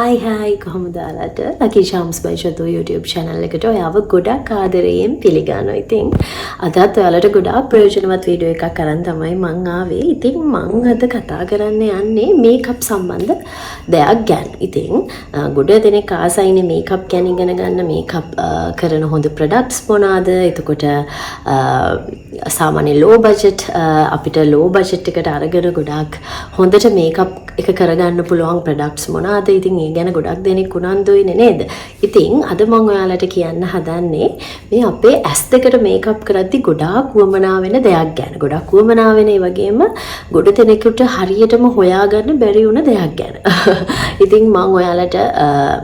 Hi කොහොමද ඔයාලට Lucky Charms by Shatu YouTube channel එකට ඔයාව ගොඩක් ආදරයෙන් පිළිගන්නවා. ඉතින් අදත් ඔයාලට ගොඩාක් ප්‍රයෝජනවත් වීඩියෝ එකක් අරන් තමයි මම ආවේ. ඉතින් මම අද කතා කරන්න යන්නේ මේකප් සම්බන්ධ දෙයක් ගැන. ඉතින් ගොඩ දෙනෙක් ආසයිනේ මේකප් ගැන ඉගෙන ගන්න, මේකප් කරන හොඳ products මොනවාද? එතකොට සාමාන්‍ය low budget අපිට low budget එකට අරගෙන ගොඩාක් හොඳට මේකප් එක කරගන්න පුළුවන් products මොනවාද? ඉතින් ඒ ගැන ගොඩක් දෙනෙක් උනන්දුයිනේ නේද? ඉතින් අද මම ඔයාලට කියන්න හදන්නේ මේ අපේ ඇස් දෙකට මේකප් කරද්දි ගොඩාක් වමනා වෙන දෙයක් ගැන. ගොඩක් වමනා වෙන ඒ වගේම ගොඩ දෙනෙකුට හරියටම හොයාගන්න බැරි වුණ දෙයක් ගැන. ඉතින් මම ඔයාලට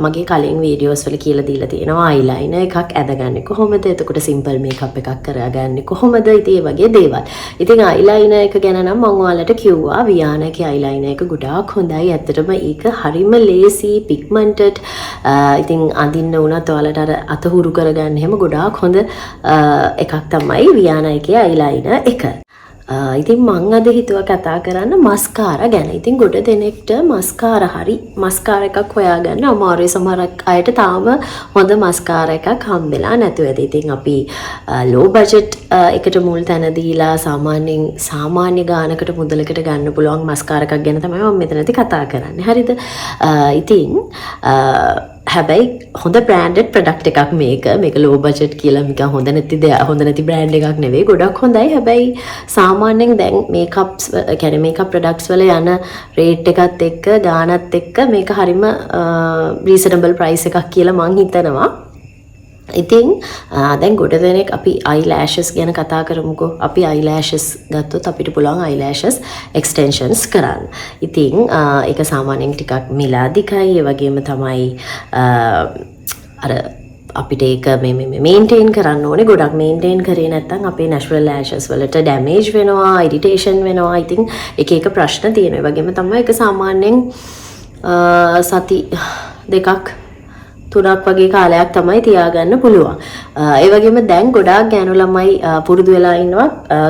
මගේ කලින් වීඩියෝස් වල කියලා දීලා තියෙනවා eyeliner එකක් ඇදගන්නේ කොහොමද? එතකොට simple makeup එකක් කරගන්නේ කොහොමද? ඉතින් ඒ වගේ දේවල්. ඉතින් eyeliner එක ගැන නම් මම ඔයාලට කිව්වා වියානගේ eyeliner එක ගොඩාක් හොඳයි. ඇත්තටම ඒක හරිම ලේසි pigmented. ඉතින් අඳින්න උනත් ඔයාලට අර අතහුරු කරගන්න හැම ගොඩාක් හොඳ එකක් තමයි වියානා එකේ eyeliner එක. ඉතින් මං අද හිතුවා කතා කරන්න මස්කාරා ගැන. ඉතින් ගොඩ දෙනෙක්ට මස්කාරා එකක් හොයාගන්න අමාරුයි. සමහරක් අයට තාම හොඳ මස්කාරා එකක් හම්බෙලා නැතුව ඇති. ඉතින් අපි low budget එකට මුල් තැන දීලා සාමාන්‍ය ගානකට මුදලකට ගන්න පුළුවන් මස්කාරා එකක් ගැන තමයි මම මෙතනදී කතා කරන්නේ. හරිද? ඉතින් හැබැයි හොඳ branded product එකක් මේක low budget කියලා නිකන් හොඳ නැති brand එකක් නෙවෙයි. ගොඩක් හොඳයි. හැබැයි සාමාන්‍යයෙන් දැන් මේකප්ස් කියන්නේ මේකප් products වල යන rate එකත් එක්ක ගානත් එක්ක මේක හරිම reasonable price එකක් කියලා මං හිතනවා. ඉතින් දැන් ගොඩ දෙනෙක් අපි eyelashes ගැන කතා කරමුකෝ. අපි eyelashes ගත්තොත් අපිට පුළුවන් eyelashes extensions කරන්න. ඉතින් ඒක සාමාන්‍යයෙන් ටිකක් මිලාදිකයි. ඒ වගේම තමයි අර අපිට ඒක මේන්ටේන් කරන්න ඕනේ. ගොඩක් මේන්ටේන් කරේ නැත්නම් අපේ natural lashes වලට damage වෙනවා, irritation වෙනවා. ඉතින් එක ප්‍රශ්න තියෙනවා. ඒ වගේම තමයි ඒක සාමාන්‍යයෙන් සති දෙකක් තුනක් වගේ කාලයක් තමයි තියාගන්න පුළුවන්. ඒ වගේම දැන් ගොඩාක් ගෑනු ළමයි පුරුදු වෙලා ඉන්නවා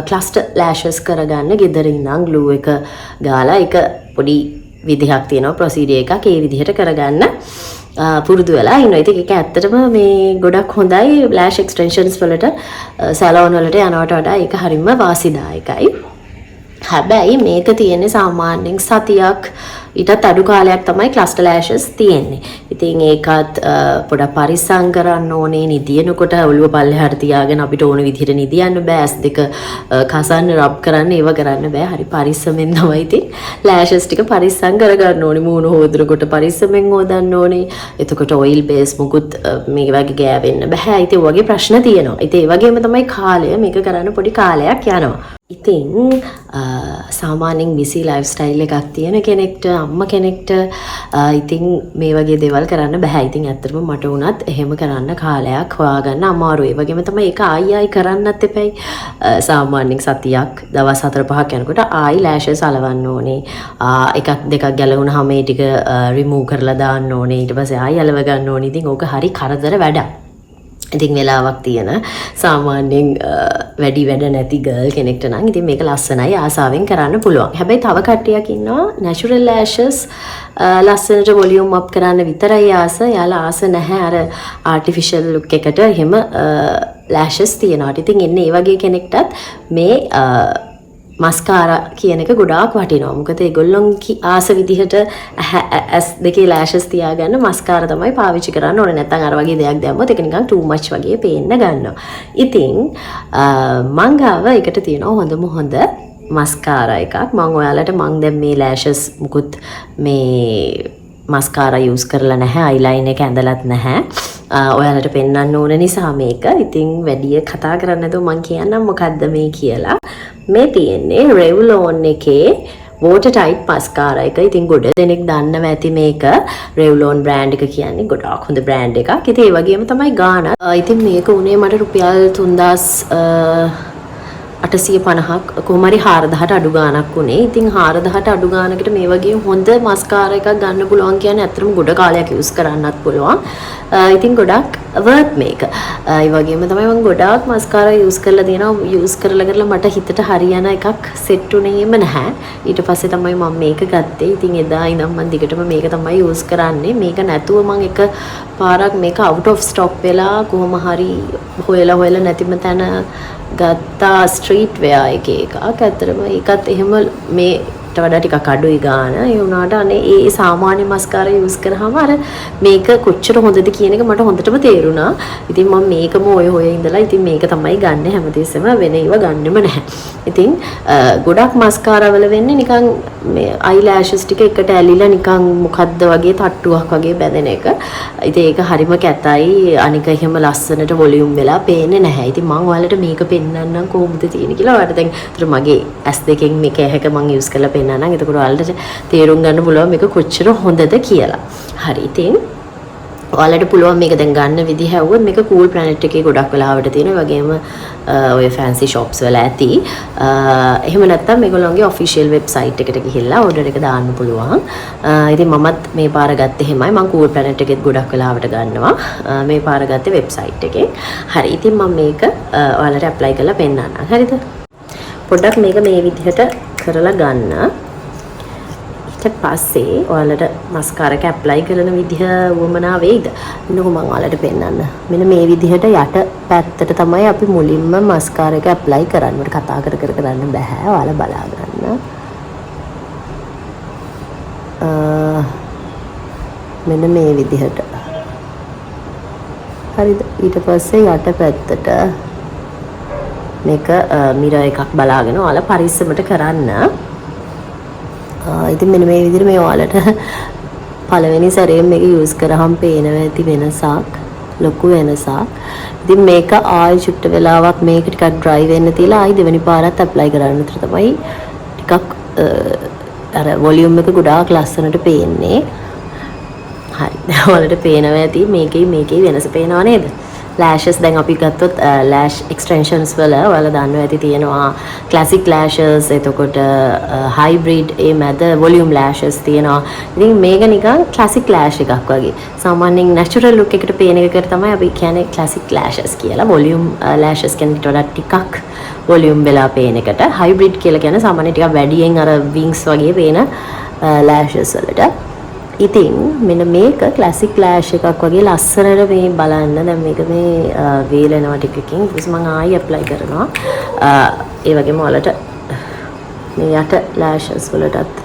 cluster lashes කරගන්න. ගෙදර ඉඳන් glue එක ගාලා ඒක පොඩි විදිහක් තියෙනවා procedure එකක්. ඒ විදිහට කරගන්න පුරුදු වෙලා ඉන්නවා. ඉතින් ඒක ඇත්තටම මේ ගොඩක් හොඳයි lash extensions වලට salon වලට යනවට වඩා ඒක හරිම වාසිදායකයි. හැබැයි මේක තියෙන්නේ සාමාන්‍යයෙන් සතියක් ඊටත් අඩු කාලයක් තමයි cluster lashes තියෙන්නේ. ඉතින් ඒකත් පොඩක් පරිස්සම් කරන්න ඕනේ. නිදිනකොට ඔළුව පල්ලෙහාට තියාගෙන අපිට ඕන විදිහට නිදියන්න බෑ. ඇස් දෙක කසන්න රබ් කරන්න ඒව කරන්න බෑ. හරි පරිස්සමෙන් තමයි ඉතින් lashes ටික පරිස්සම් කරගන්න ඕනේ. මූණ හොදනකොට පරිස්සමෙන් හොදන්න ඕනේ. එතකොට oil base මුකුත් මේ වගේ ගෑවෙන්න බෑ. ඉතින් ඒ වගේ ප්‍රශ්න තියෙනවා. ඉතින් ඒ වගේම තමයි කාලය. මේක කරන්න පොඩි කාලයක් යනවා. ඉතින් සාමාන්‍යයෙන් busy lifestyle එකක් තියෙන කෙනෙක්ට, අම්මා කෙනෙක්ට ඉතින් මේ වගේ දේවල් කරන්න බෑ. ඉතින් ඇත්තටම මට වුණත් එහෙම කරන්න කාලයක් හොයාගන්න අමාරුයි. ඒ වගේම තමයි ඒක ආයි කරන්නත් එපයි. සාමාන්‍යයෙන් සතියක් දවස් 4-5ක් යනකොට ආයි lashes අලවන්න ඕනේ. එකක් දෙකක් ගැලවුණාම මේ ටික remove කරලා දාන්න ඕනේ. ඊට පස්සේ ආයි අලව ගන්න ඕනේ. ඉතින් ඕක හරි කරදර වැඩක්. ඉතින් වෙලාවක් තියෙන සාමාන්‍යයෙන් වැඩි වැඩ නැති ගර්ල් කෙනෙක්ට නම් ඉතින් මේක ලස්සනයි ආසාවෙන් කරන්න පුළුවන්. හැබැයි තව කට්ටියක් ඉන්නවා natural lashes ලස්සනට volume up කරන්න විතරයි ආස. යාලා ආස නැහැ අර artificial look එකට එහෙම lashes තියනවාට. ඉතින් එන්නේ ඒ වගේ කෙනෙක්ටත් මේ මස්කාරා කියන එක ගොඩාක් වටිනවා. මොකද ඒගොල්ලොන්ගේ ආස විදිහට ඇස් දෙකේ lashes තියාගන්න මස්කාරා තමයි පාවිච්චි කරන්න ඕනේ. නැත්නම් අර වගේ දෙයක් දැම්මොත් ඒක නිකන් too much වගේ පේන්න ගන්නවා. ඉතින් මං ගාව එකට තියෙනවා හොඳ මස්කාරා එකක්. මං ඔයාලට දැන් මේ lashes මුකුත් මේ මස්කාරා use කරලා නැහැ. eyeliner එක ඇඳලත් නැහැ. ඔයාලට පෙන්වන්න ඕන නිසා මේක. ඉතින් වැඩි කතා කරන්න නැතුව මං කියන්නම් මොකද්ද මේ කියලා. මේ තියෙන්නේ Revlon එකේ water type mascara එක. ඉතින් ගොඩ දෙනෙක් දන්නවා ඇති මේක Revlon brand එක කියන්නේ ගොඩාක් හොඳ brand එකක්. ඉතින් ඒ වගේම තමයි ගානත්. ඉතින් මේක උනේ මට රුපියල් 3000 850ක් කොහොම හරි 4000ට අඩු ගාණක් උනේ. ඉතින් 4000ට අඩු ගාණකට මේ වගේ හොඳ මස්කාරා එකක් ගන්න පුළුවන් කියන්නේ ඇත්තටම ගොඩ කාලයක් යූස් කරන්නත් පුළුවන්. ඉතින් ගොඩක් worth මේක. ඒ වගේම තමයි මම ගොඩාක් මස්කාරා යූස් කරලා තියෙනවා. යූස් කරලා මට හිතට හරියන එකක් සෙට් උනේම නැහැ. ඊට පස්සේ තමයි මම මේක ගත්තේ. ඉතින් එදා ඉඳන් මම දිගටම මේක තමයි යූස් කරන්නේ. මේක නැතුව මම එක පාරක් මේක out of stock වෙලා කොහොම හරි හොයලා නැතිම තැන ගත්තා ස්ට්‍රීට් වෙයා එකක්. ඇත්තටම ඒකත් එහෙම මේට වඩා ටිකක් අඩුයි ගාන. ඒ වුණාට අනේ ඒ සාමාන්‍ය මස්කාරා යූස් කරාම අර මේක කොච්චර හොඳද කියන එක මට හොඳටම තේරුණා. ඉතින් මම මේකම ඔය ඉඳලා ඉතින් මේක තමයි ගන්න හැමදේසම වෙන ඒවා ගන්නෙම නැහැ. ඉතින් ගොඩක් මස්කාරා වල වෙන්නේ නිකන් මේ අයිලෑෂස් ටික එකට ඇලිලා නිකන් මොකද්ද වගේ තට්ටුවක් වගේ බැඳෙන එක. ඉතින් ඒක හරිම කැතයි. අනික එහෙම ලස්සනට වොලියුම් වෙලා පේන්නේ නැහැ. ඉතින් මම ඔයාලට මේක පෙන්නන්නම් කොහොමද තියෙන්නේ කියලා. ඔයාලට දැන් ඒතර මගේ S2කින් මේක ඇහැක මම යූස් කරලා පෙන්නන්නම්. එතකොට ඔයාලට තේරුම් ගන්න පුළුවන් මේක කොච්චර හොඳද කියලා. හරි. ඉතින් ඔයාලට පුළුවන් මේක දැන් ගන්න විදිහ ඇහුවොත් මේක Cool Planet එකේ ගොඩක් වෙලාවට තියෙනවා. ඒ වගේම ඔය fancy shops වල ඇති. එහෙම නැත්නම් මේගොල්ලෝගේ official website එකට ගිහිල්ලා order එක දාන්න පුළුවන්. ඉතින් මමත් මේ පාර ගත්තේ එහෙමයි. මම Cool Planet එකෙත් ගොඩක් වෙලාවට ගන්නවා. මේ පාර ගත්තේ website එකෙන්. හරි. ඉතින් මම මේක ඔයාලට apply කරලා පෙන්නන්නම්. හරිද? පොඩ්ඩක් මේක මේ විදිහට කරලා ගන්න. ඊට පස්සේ ඔයාලට මස්කාරා එක ඇප්ලයි කරන විදිහ වමනා වෙයිද? මෙන්නකො මම ඔයාලට පෙන්නන්න. මෙන්න මේ විදිහට යට පැත්තට තමයි අපි මුලින්ම මස්කාරා එක ඇප්ලයි කරන්න. මට කතා කර කරන්න බෑ. ඔයාලා බලා ගන්න. මෙන්න මේ විදිහට. හරිද? ඊට පස්සේ යට පැත්තට මේක මිරර් එකක් බලාගෙන ඔයාලා පරිස්සමට කරන්න. ඉතින් මෙන්න මේ විදිහට මේ ඔයාලට පළවෙනි සැරේ මේක යූස් කරාම පේනවා ඇති වෙනසක්, ලොකු වෙනසක්. ඉතින් මේක ආයෙ චුට්ට වෙලාවක් මේක ටිකක් ඩ්‍රයි වෙන්න තියලා ආයෙ දෙවෙනි පාරත් ඇප්ලයි කරන්න. උතර තමයි ටිකක් අර වොලියුම් එක ගොඩාක් ලස්සනට පේන්නේ. හරි. ඔයාලට පේනවා ඇති මේකේ වෙනස පේනව නේද? lashes දැන් අපි ගත්තොත් lash extensions වල ඔයාලා දන්නවා ඇති තියෙනවා classic lashes, එතකොට hybrid ඒ මැද volume lashes තියෙනවා. ඉතින් මේක නිකන් classic lash එකක් වගේ. සාමාන්‍යයෙන් natural look එකට පේන එකකට තමයි අපි කියන්නේ classic lashes කියලා. volume lashes කියන ඊට වඩා ටිකක් volume වෙලා පේන එකට hybrid කියලා කියන්නේ සාමාන්‍යයෙන් ටිකක් වැඩියෙන් අර wings වගේ පේන lashes වලට. ඉතින් මෙන්න මේක ක්ලාසික් ලෑෂ් එකක් වගේ ලස්සනට මේ බලන්න. දැන් මේක මේ වේලනවා ටිකකින්. ඊට මම ආයෙ ඇප්ලයි කරනවා. ඒ වගේම ඔයාලට මේ යට ලෑෂස් වලටත්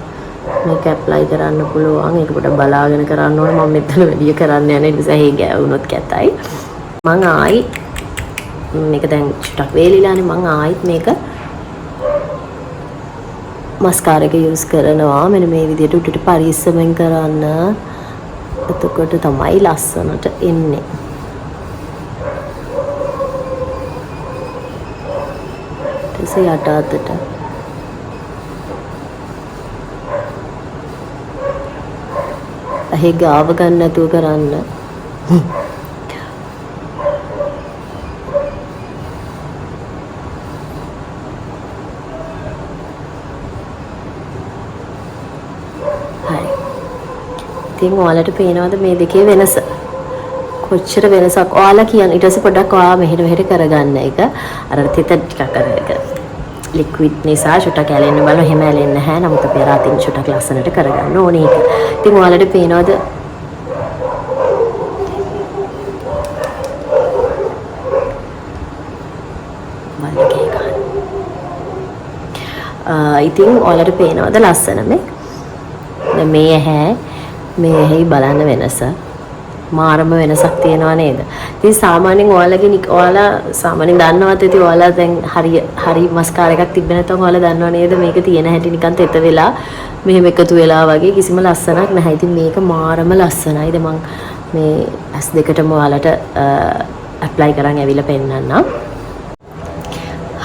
මේක ඇප්ලයි කරන්න පුළුවන්. ඒක පොඩ්ඩක් බලාගෙන කරන්න ඕනේ. මම මෙතන වැඩි කරන්න යන්නේ නිසා හේ ගෑවුනොත් කැතයි. මම ආයෙ මේක දැන් ටිකක් වේලිලානේ. මම ආයෙත් මේක මස්කාරා එක යූස් කරනවා. මෙන්න මේ විදිහට උඩට පරිස්සමෙන් කරන්න. එතකොට තමයි ලස්සනට එන්නේ. ඊට යට අතට ඇහි ගාව ගන්න නැතුව කරන්න. ඉතින් ඔයාලට පේනවද මේ දෙකේ වෙනස? කොච්චර වෙනසක් ඔයාලා කියන ඊට පස්සේ පොඩ්ඩක් ඔයා මෙහෙට කරගන්න එක. අර තෙත ටිකක් අර එක ලික්විඩ් නිසා චුට්ටක් ඇලෙන්න බලන හැම ඇලෙන්නේ නැහැ. නමුත් අපි අර අතින් චුට්ටක් ලස්සනට කරගන්න ඕනේ ඒක. ඉතින් ඔයාලට පේනවද ඉතින් ඔයාලට පේනවද ලස්සන මේ ඇහැ මේ ඇහි බලන්න වෙනස මාරම වෙනසක් තියෙනවා නේද? ඉතින් සාමාන්‍යයෙන් ඔයාලා සාමාන්‍යයෙන් දන්නවත් ඇති ඔයාලා දැන් හරි මස්කාරා එකක් තිබ්බ නැත්නම් ඔයාලා දන්නව නේද මේක තියෙන හැටි නිකන් තෙත වෙලා මෙහෙම එකතු වෙලා වගේ කිසිම ලස්සනක් නැහැ. ඉතින් මේක මාරම ලස්සනයි. මම මේ S2කටම ඔයාලට ඇප්ලයි කරන් ඇවිල්ලා පෙන්නන්නම්.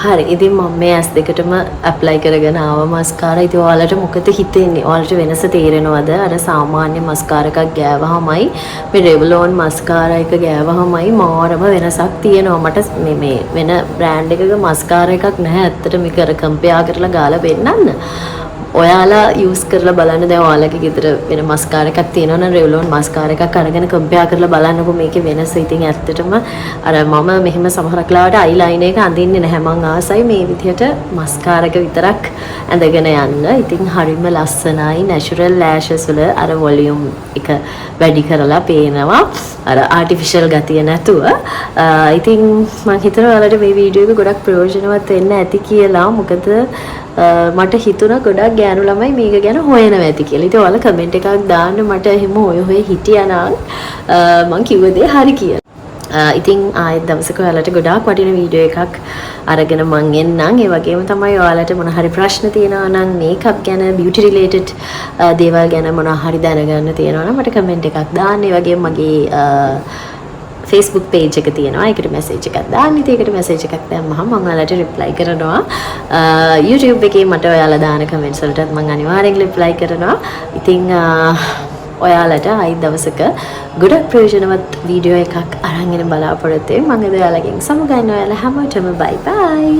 හරි ඉතින් මම මේ ඇස් දෙකටම ඇප්ලයි කරගෙන ආවා මස්කාරා. ඉතින් ඔයාලට මොකද හිතෙන්නේ? ඔයාලට වෙනස තේරෙනවද? අර සාමාන්‍ය මස්කාරා එකක් ගෑවහමයි මේ රෙවලෝන් මස්කාරා එක ගෑවහමයි මාරම වෙනසක් තියෙනවා. මට මේ වෙන බ්‍රෑන්ඩ් එකක මස්කාරා එකක් නැහැ. ඇත්තට මේක අර කම්පෙයාර් කරලා ගාලා පෙන්නන්න. ඔයාලා යූස් කරලා බලන්න. දැන් ඔයාලගේ ගෙදර වෙන මස්කාරා එකක් තියෙනවා නම් රෙවලෝන් මස්කාරා එකක් අරගෙන කම්පෙයාර් කරලා බලන්නකෝ මේකේ වෙනස. ඉතින් ඇත්තටම අර මම මෙහෙම සමහරක් ලාවට අයිලයිනර් එක අඳින්නේ නැහැ. මං ආසයි මේ විදිහට මස්කාරා එක විතරක් ඇඳගෙන යන්න. ඉතින් හරිම ලස්සනයි. නැචරල් ලෑෂස් වල අර වොලියුම් එක වැඩි කරලා පේනවා. අර ආටිෆිෂල් ගතිය නැතුව. ඉතින් මං හිතනවා ඔයාලට මේ වීඩියෝ එක ගොඩක් ප්‍රයෝජනවත් වෙන්න ඇති කියලා. මොකද මට හිතුණා ගොඩක් ගෑනු ළමයි මේක ගැන හොයනවා ඇති කියලා. ඉතින් ඔයාලා කමෙන්ට් එකක් දාන්න මට එහෙම ඔය හිටියා නම් මං කිව්ව දේ හරි කියලා. ඉතින් ආයෙත් දවසක ඔයාලට ගොඩාක් වටින වීඩියෝ එකක් අරගෙන මං එන්නම්. ඒ වගේම තමයි ඔයාලට මොන හරි ප්‍රශ්න තියෙනවා නම් මේකප් ගැන beauty related දේවල් ගැන මොන හරි දැනගන්න තියෙනවා නම් මට කමෙන්ට් එකක් දාන්න. ඒ වගේම මගේ Facebook page එක තියෙනවා. ඒකට message එකක් දාන්න. ඉතින් ඒකට message එකක් දැම්මහම මම ඔයාලට reply කරනවා. YouTube එකේ මට ඔයාලා දාන comments වලටත් මම අනිවාර්යෙන් reply කරනවා. ඉතින් ඔයාලට ආයි දවසක ගොඩක් ප්‍රයෝජනවත් වීඩියෝ එකක් අරන් එන බලාපොරොත්තු වෙමි. මම ඔයාලගෙන් සමු ගන්න. ඔයාලා හැමෝටම bye bye.